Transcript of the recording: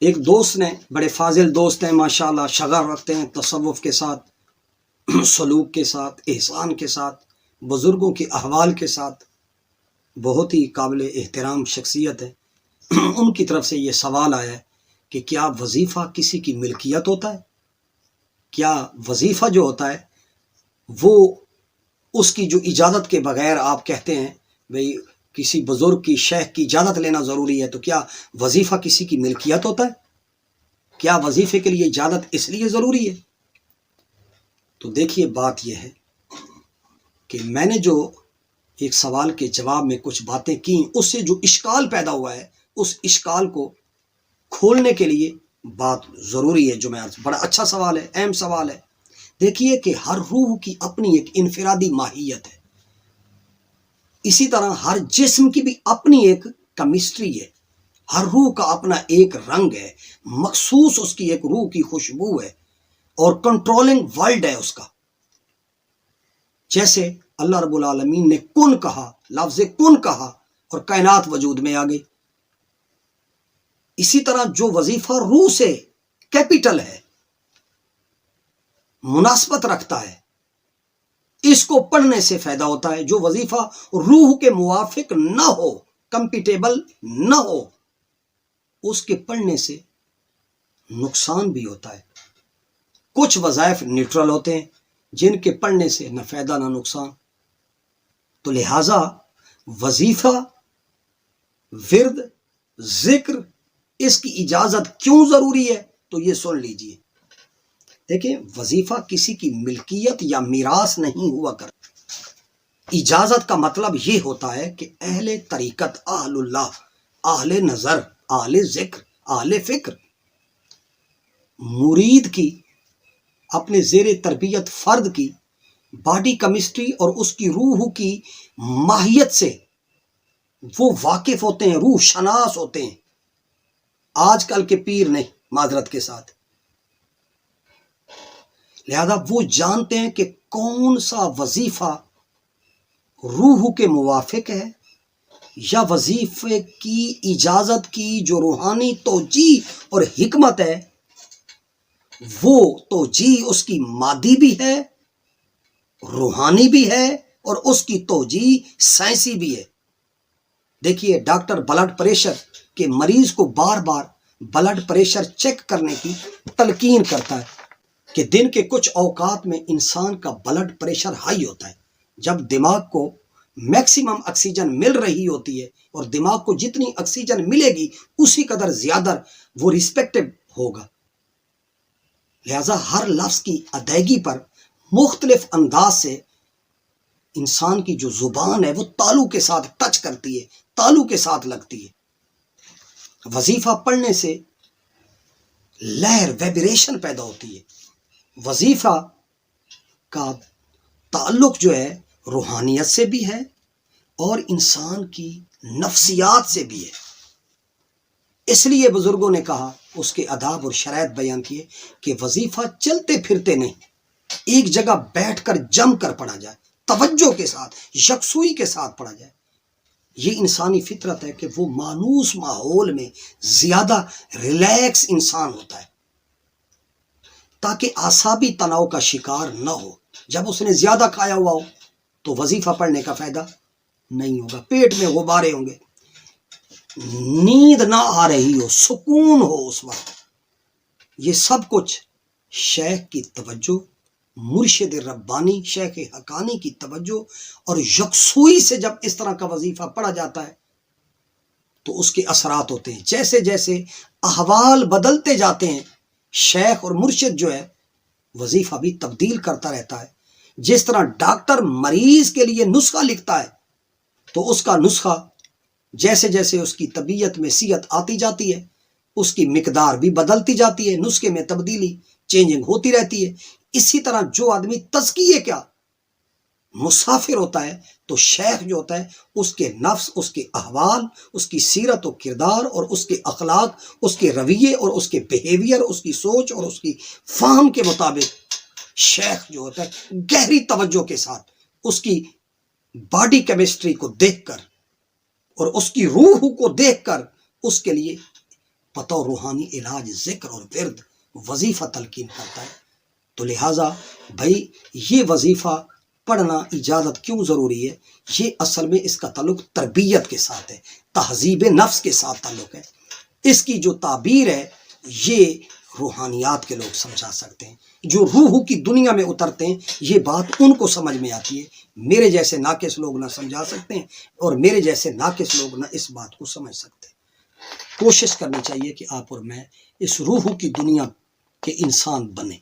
ایک دوست نے، بڑے فاضل دوست ہیں ماشاءاللہ، شغف رکھتے ہیں تصوف کے ساتھ، سلوک کے ساتھ، احسان کے ساتھ، بزرگوں کے احوال کے ساتھ، بہت ہی قابل احترام شخصیت ہے۔ ان کی طرف سے یہ سوال آیا ہے کہ کیا وظیفہ کسی کی ملکیت ہوتا ہے؟ کیا وظیفہ جو ہوتا ہے وہ اس کی جو اجازت کے بغیر، آپ کہتے ہیں بھئی کسی بزرگ کی، شیخ کی اجازت لینا ضروری ہے، تو کیا وظیفہ کسی کی ملکیت ہوتا ہے؟ کیا وظیفے کے لیے اجازت اس لیے ضروری ہے؟ تو دیکھیے بات یہ ہے کہ میں نے جو ایک سوال کے جواب میں کچھ باتیں کی، اس سے جو اشکال پیدا ہوا ہے، اس اشکال کو کھولنے کے لیے بات ضروری ہے جو میں بڑا اچھا سوال ہے، اہم سوال ہے۔ دیکھیے کہ ہر روح کی اپنی ایک انفرادی ماہیت ہے، اسی طرح ہر جسم کی بھی اپنی ایک کیمسٹری ہے، ہر روح کا اپنا ایک رنگ ہے، مخصوص اس کی ایک روح کی خوشبو ہے اور کنٹرولنگ ورلڈ ہے اس کا۔ جیسے اللہ رب العالمین نے کن کہا، لفظ کن کہا اور کائنات وجود میں آ گئی، اسی طرح جو وظیفہ روح سے کیپٹل ہے، مناسبت رکھتا ہے، اس کو پڑھنے سے فائدہ ہوتا ہے۔ جو وظیفہ روح کے موافق نہ ہو، کمپیٹیبل نہ ہو، اس کے پڑھنے سے نقصان بھی ہوتا ہے۔ کچھ وظائف نیوٹرل ہوتے ہیں جن کے پڑھنے سے نہ فائدہ نہ نقصان، تو لہٰذا وظیفہ، ورد، ذکر، اس کی اجازت کیوں ضروری ہے؟ تو یہ سن لیجئے۔ دیکھیں، وظیفہ کسی کی ملکیت یا میراث نہیں ہوا کرتا۔ اجازت کا مطلب یہ ہوتا ہے کہ اہل طریقت، اہل اللہ، اہل نظر، اہل ذکر، اہل فکر، مرید کی، اپنے زیر تربیت فرد کی باڈی کیمسٹری اور اس کی روح کی ماہیت سے وہ واقف ہوتے ہیں، روح شناس ہوتے ہیں۔ آج کل کے پیر نہیں، معذرت کے ساتھ۔ لہذا وہ جانتے ہیں کہ کون سا وظیفہ روح کے موافق ہے، یا وظیفے کی اجازت کی جو روحانی توجیہ اور حکمت ہے، وہ توجیہ اس کی مادی بھی ہے، روحانی بھی ہے، اور اس کی توجیہ سائنسی بھی ہے۔ دیکھیے، ڈاکٹر بلڈ پریشر کے مریض کو بار بار بلڈ پریشر چیک کرنے کی تلقین کرتا ہے کہ دن کے کچھ اوقات میں انسان کا بلڈ پریشر ہائی ہوتا ہے، جب دماغ کو میکسیمم آکسیجن مل رہی ہوتی ہے، اور دماغ کو جتنی آکسیجن ملے گی اسی قدر زیادہ وہ ریسپیکٹیو ہوگا۔ لہذا ہر لفظ کی ادائیگی پر مختلف انداز سے انسان کی جو زبان ہے وہ تالو کے ساتھ ٹچ کرتی ہے، تالو کے ساتھ لگتی ہے۔ وظیفہ پڑھنے سے لہر، ویبریشن پیدا ہوتی ہے۔ وظیفہ کا تعلق جو ہے روحانیت سے بھی ہے اور انسان کی نفسیات سے بھی ہے۔ اس لیے بزرگوں نے کہا، اس کے آداب اور شرائط بیان کیے کہ وظیفہ چلتے پھرتے نہیں، ایک جگہ بیٹھ کر جم کر پڑھا جائے، توجہ کے ساتھ، یکسوئی کے ساتھ پڑھا جائے۔ یہ انسانی فطرت ہے کہ وہ مانوس ماحول میں زیادہ ریلیکس انسان ہوتا ہے، تاکہ اعصابی تناؤ کا شکار نہ ہو۔ جب اس نے زیادہ کھایا ہوا ہو تو وظیفہ پڑھنے کا فائدہ نہیں ہوگا، پیٹ میں غبارے ہوں گے، نیند نہ آ رہی ہو، سکون ہو اس وقت۔ یہ سب کچھ شیخ کی توجہ، مرشد ربانی، شیخ حقانی کی توجہ اور یکسوئی سے جب اس طرح کا وظیفہ پڑھا جاتا ہے تو اس کے اثرات ہوتے ہیں۔ جیسے جیسے احوال بدلتے جاتے ہیں، شیخ اور مرشد جو ہے وظیفہ بھی تبدیل کرتا رہتا ہے۔ جس طرح ڈاکٹر مریض کے لیے نسخہ لکھتا ہے تو اس کا نسخہ جیسے جیسے اس کی طبیعت میں صحت آتی جاتی ہے، اس کی مقدار بھی بدلتی جاتی ہے، نسخے میں تبدیلی، چینجنگ ہوتی رہتی ہے۔ اسی طرح جو آدمی تزکیے کیا مسافر ہوتا ہے، تو شیخ جو ہوتا ہے اس کے نفس، اس کے احوال، اس کی سیرت و کردار اور اس کے اخلاق، اس کے رویے اور اس کے بیہیویئر، اس کی سوچ اور اس کی فہم کے مطابق شیخ جو ہوتا ہے گہری توجہ کے ساتھ اس کی باڈی کیمسٹری کو دیکھ کر اور اس کی روح کو دیکھ کر اس کے لیے بطور روحانی علاج ذکر اور ورد وظیفہ تلقین کرتا ہے۔ تو لہٰذا بھائی یہ وظیفہ پڑھنا اجازت کیوں ضروری ہے؟ یہ اصل میں اس کا تعلق تربیت کے ساتھ ہے، تہذیب نفس کے ساتھ تعلق ہے۔ اس کی جو تعبیر ہے یہ روحانیات کے لوگ سمجھا سکتے ہیں، جو روح کی دنیا میں اترتے ہیں یہ بات ان کو سمجھ میں آتی ہے۔ میرے جیسے ناقص لوگ نہ سمجھا سکتے ہیں اور میرے جیسے ناقص لوگ نہ اس بات کو سمجھ سکتے ہیں۔ کوشش کرنی چاہیے کہ آپ اور میں اس روح کی دنیا کے انسان بنیں۔